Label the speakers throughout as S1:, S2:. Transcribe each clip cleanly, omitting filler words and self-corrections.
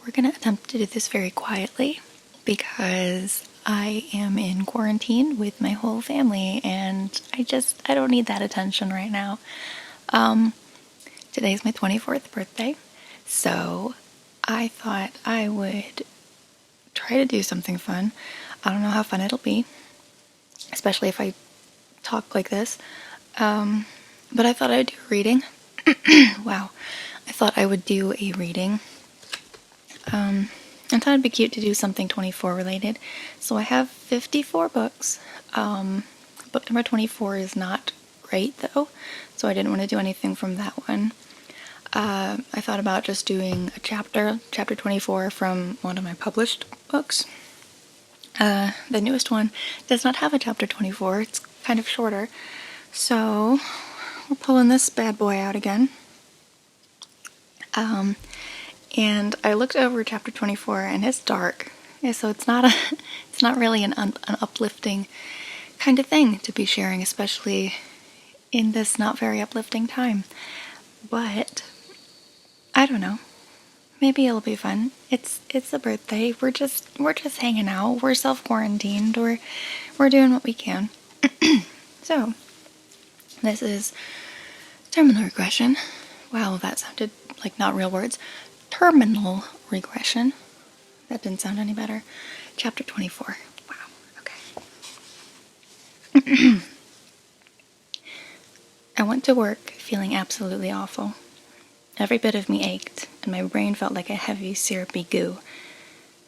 S1: we're going to attempt to do this very quietly because I am in quarantine with my whole family and I don't need that attention right now. Today's my 24th birthday, so I thought I would try to do something fun. I don't know how fun it'll be, especially if I talk like this, but I thought I'd do a reading. Wow. I thought I would do a reading. I thought it'd be cute to do something 24 related. So I have 54 books. Book number 24 is not great though, so I didn't want to do anything from that one. I thought about just doing a chapter 24 from one of my published books. The newest one does not have a chapter 24, it's kind of shorter. So we're pulling this bad boy out again. And I looked over chapter 24 and it's dark. So it's not really an uplifting kind of thing to be sharing, especially in this not very uplifting time. But I don't know. Maybe it'll be fun. It's a birthday. We're just hanging out. We're self-quarantined. We're doing what we can. So, this is terminal regression. Wow, that sounded like not real words. Terminal regression. That didn't sound any better. Chapter 24. Wow, okay. I went to work feeling absolutely awful. Every bit of me ached, and my brain felt like a heavy, syrupy goo.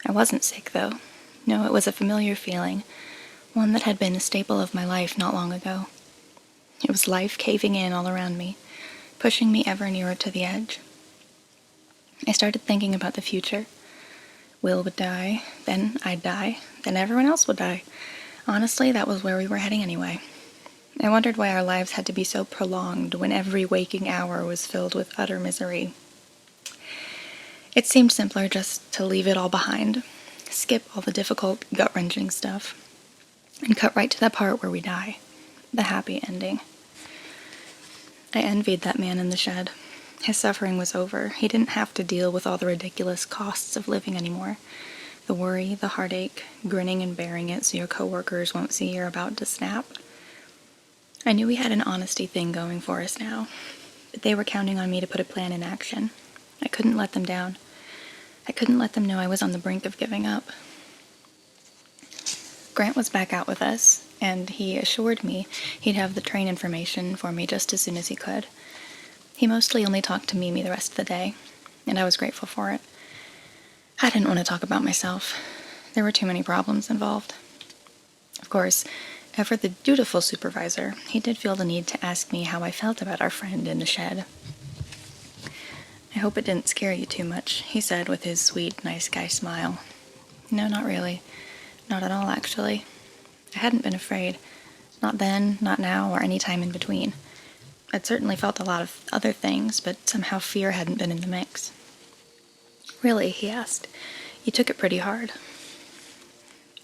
S1: I wasn't sick, though. No, it was a familiar feeling, one that had been a staple of my life not long ago. It was life caving in all around me, pushing me ever nearer to the edge. I started thinking about the future. Will would die, then I'd die, then everyone else would die. Honestly, that was where we were heading anyway. I wondered why our lives had to be so prolonged when every waking hour was filled with utter misery. It seemed simpler just to leave it all behind, skip all the difficult, gut-wrenching stuff, and cut right to the part where we die, the happy ending. I envied that man in the shed. His suffering was over. He didn't have to deal with all the ridiculous costs of living anymore. The worry, the heartache, grinning and bearing it so your coworkers won't see you're about to snap. I knew we had an honesty thing going for us now, but they were counting on me to put a plan in action. I couldn't let them down. I couldn't let them know I was on the brink of giving up. Grant was back out with us, and he assured me he'd have the train information for me just as soon as he could. He mostly only talked to Mimi the rest of the day, and I was grateful for it. I didn't want to talk about myself. There were too many problems involved. Of course, ever the dutiful supervisor, he did feel the need to ask me how I felt about our friend in the shed. I hope it didn't scare you too much, he said with his sweet, nice guy smile. No, not really. Not at all, actually. I hadn't been afraid. Not then, not now, or any time in between. I'd certainly felt a lot of other things, but somehow fear hadn't been in the mix. Really, he asked. You took it pretty hard.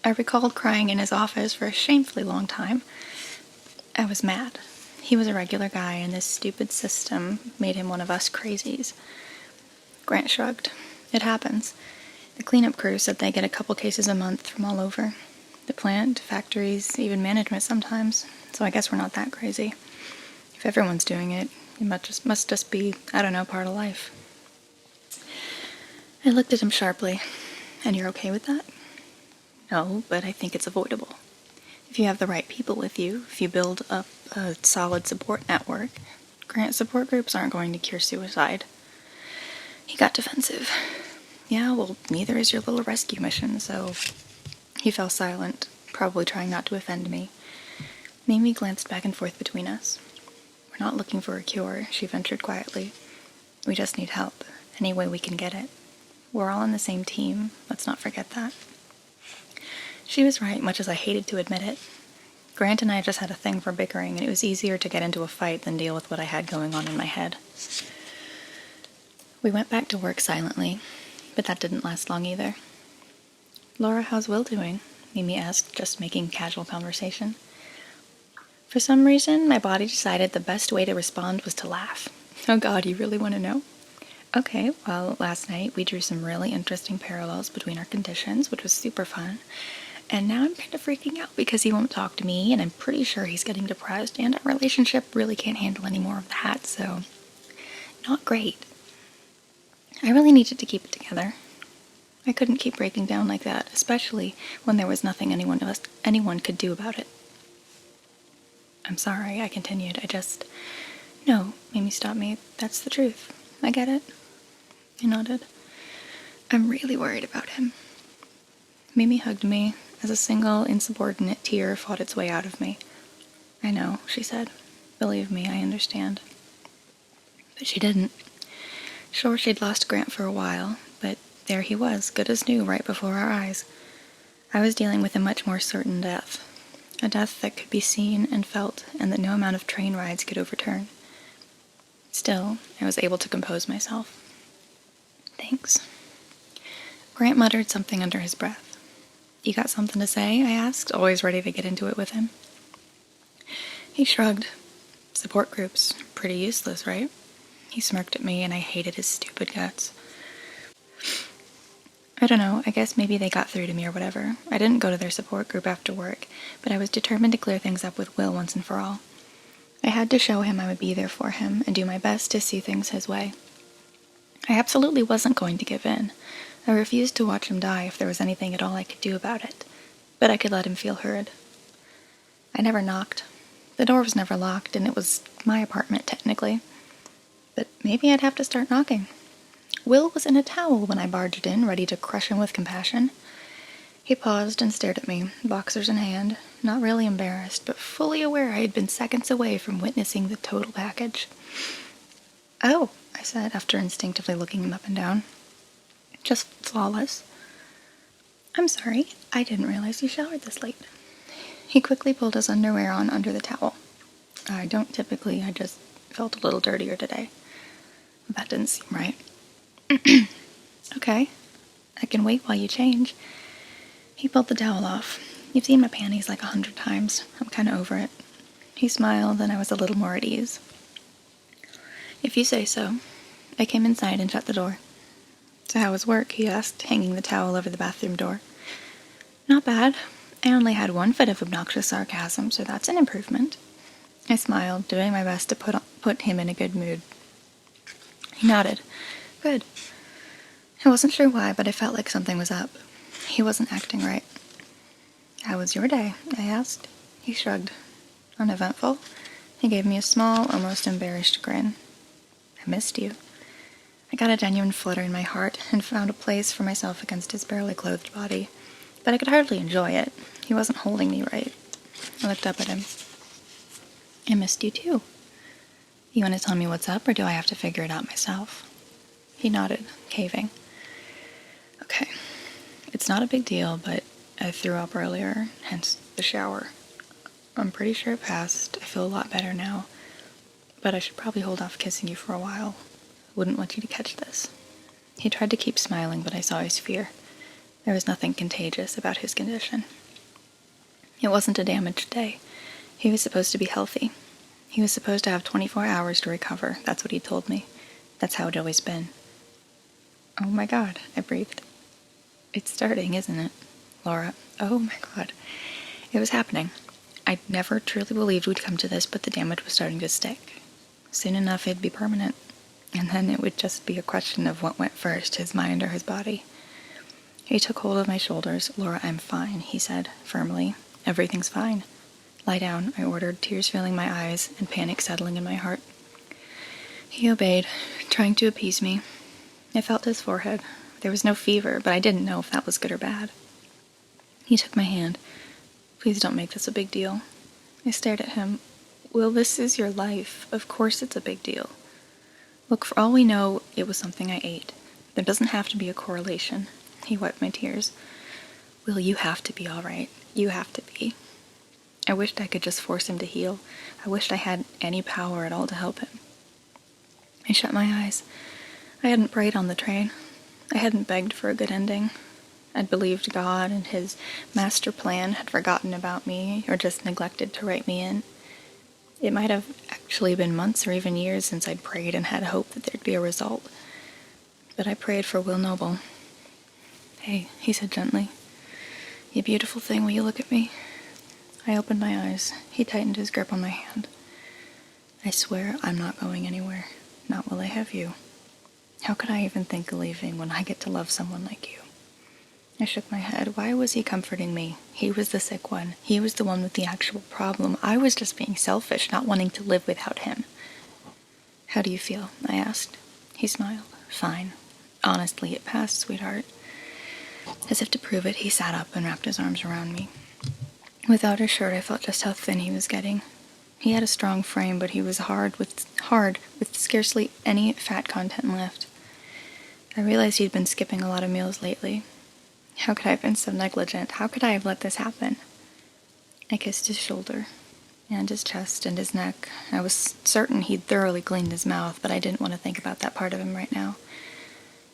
S1: I recalled crying in his office for a shamefully long time. I was mad. He was a regular guy, and this stupid system made him one of us crazies. Grant shrugged. It happens. The cleanup crew said they get a couple cases a month from all over. The plant, factories, even management sometimes. So I guess we're not that crazy. If everyone's doing it, it must just be, I don't know, part of life. I looked at him sharply. And you're okay with that? No, but I think it's avoidable. If you have the right people with you, if you build up a solid support network, Grant support groups aren't going to cure suicide. He got defensive. Yeah, well, neither is your little rescue mission, so... He fell silent, probably trying not to offend me. Mimi glanced back and forth between us. We're not looking for a cure, she ventured quietly. We just need help, any way we can get it. We're all on the same team, let's not forget that. She was right, much as I hated to admit it. Grant and I just had a thing for bickering, and it was easier to get into a fight than deal with what I had going on in my head. We went back to work silently, but that didn't last long either. Laura, how's Will doing? Mimi asked, just making casual conversation. For some reason, my body decided the best way to respond was to laugh. Oh God, you really want to know? Okay, well, last night we drew some really interesting parallels between our conditions, which was super fun. And now I'm kind of freaking out because he won't talk to me, and I'm pretty sure he's getting depressed, and our relationship really can't handle any more of that, so not great. I really needed to keep it together. I couldn't keep breaking down like that, especially when there was nothing anyone could do about it. I'm sorry, I continued. No, Mimi stopped me. That's the truth. I get it. I nodded. I'm really worried about him. Mimi hugged me as a single, insubordinate tear fought its way out of me. I know, she said. Believe me, I understand. But she didn't. Sure, she'd lost Grant for a while, but there he was, good as new, right before our eyes. I was dealing with a much more certain death. A death that could be seen and felt, and that no amount of train rides could overturn. Still, I was able to compose myself. Thanks. Grant muttered something under his breath. You got something to say? I asked, always ready to get into it with him. He shrugged. Support groups. Pretty useless, right? He smirked at me, and I hated his stupid guts. I don't know, I guess maybe they got through to me or whatever. I didn't go to their support group after work, but I was determined to clear things up with Will once and for all. I had to show him I would be there for him and do my best to see things his way. I absolutely wasn't going to give in. I refused to watch him die if there was anything at all I could do about it, but I could let him feel heard. I never knocked. The door was never locked, and it was my apartment, technically. But maybe I'd have to start knocking. Will was in a towel when I barged in, ready to crush him with compassion. He paused and stared at me, boxers in hand, not really embarrassed, but fully aware I had been seconds away from witnessing the total package. Oh, I said, after instinctively looking him up and down. Just flawless. I'm sorry, I didn't realize you showered this late. He quickly pulled his underwear on under the towel. I don't typically, I just felt a little dirtier today. That didn't seem right. Okay, I can wait while you change. He pulled the towel off. You've seen my panties like 100 times. I'm kind of over it. He smiled, and I was a little more at ease. If you say so. I came inside and shut the door. So how was work? He asked, hanging the towel over the bathroom door. Not bad. I only had one fit of obnoxious sarcasm, so that's an improvement. I smiled, doing my best to put him in a good mood. He nodded. Good. I wasn't sure why, but I felt like something was up. He wasn't acting right. How was your day? I asked. He shrugged. Uneventful. He gave me a small, almost embarrassed grin. I missed you. I got a genuine flutter in my heart and found a place for myself against his barely clothed body, but I could hardly enjoy it. He wasn't holding me right. I looked up at him. I missed you too. You want to tell me what's up, or do I have to figure it out myself? He nodded, caving. Okay. It's not a big deal, but I threw up earlier, hence the shower. I'm pretty sure it passed. I feel a lot better now, but I should probably hold off kissing you for a while. Wouldn't want you to catch this. He tried to keep smiling, but I saw his fear. There was nothing contagious about his condition. It wasn't a damaged day. He was supposed to be healthy. He was supposed to have 24 hours to recover. That's what he told me. That's how it always been. Oh my God, I breathed. It's starting, isn't it, Laura? Oh my God. It was happening. I'd never truly believed we'd come to this, but the damage was starting to stick. Soon enough, it'd be permanent. And then it would just be a question of what went first, his mind or his body. He took hold of my shoulders. Laura, I'm fine, he said, firmly. Everything's fine. Lie down, I ordered, tears filling my eyes and panic settling in my heart. He obeyed, trying to appease me. I felt his forehead. There was no fever, but I didn't know if that was good or bad. He took my hand. Please don't make this a big deal. I stared at him. Will, this is your life. Of course it's a big deal. Look, for all we know, it was something I ate. There doesn't have to be a correlation. He wiped my tears. Will, you have to be all right. You have to be. I wished I could just force him to heal. I wished I had any power at all to help him. I shut my eyes. I hadn't prayed on the train. I hadn't begged for a good ending. I'd believed God and his master plan had forgotten about me or just neglected to write me in. It might have actually been months or even years since I'd prayed and had hope that there'd be a result. But I prayed for Will Noble. "Hey," he said gently. "You beautiful thing, will you look at me?" I opened my eyes. He tightened his grip on my hand. "I swear I'm not going anywhere. Not while I have you. How could I even think of leaving when I get to love someone like you?" I shook my head. Why was he comforting me? He was the sick one. He was the one with the actual problem. I was just being selfish, not wanting to live without him. "How do you feel?" I asked. He smiled. "Fine. Honestly, it passed, sweetheart." As if to prove it, he sat up and wrapped his arms around me. Without his shirt, I felt just how thin he was getting. He had a strong frame, but he was hard with scarcely any fat content left. I realized he'd been skipping a lot of meals lately. How could I have been so negligent? How could I have let this happen? I kissed his shoulder, and his chest, and his neck. I was certain he'd thoroughly cleaned his mouth, but I didn't want to think about that part of him right now.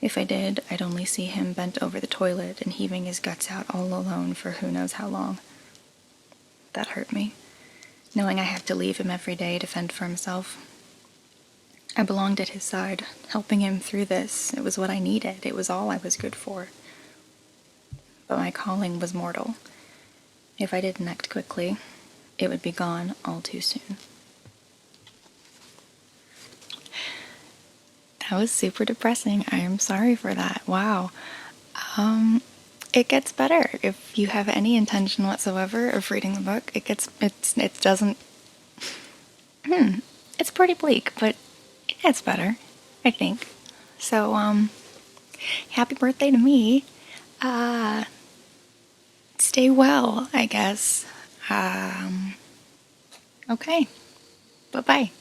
S1: If I did, I'd only see him bent over the toilet and heaving his guts out all alone for who knows how long. That hurt me, knowing I had to leave him every day to fend for himself. I belonged at his side, helping him through this. It was what I needed. It was all I was good for. But my calling was mortal. If I didn't act quickly, it would be gone all too soon. That was super depressing. I am sorry for that. Wow. It gets better if you have any intention whatsoever of reading the book. It doesn't. It's pretty bleak, but it gets better, I think. So, happy birthday to me. Stay well, I guess. Okay. Bye-bye.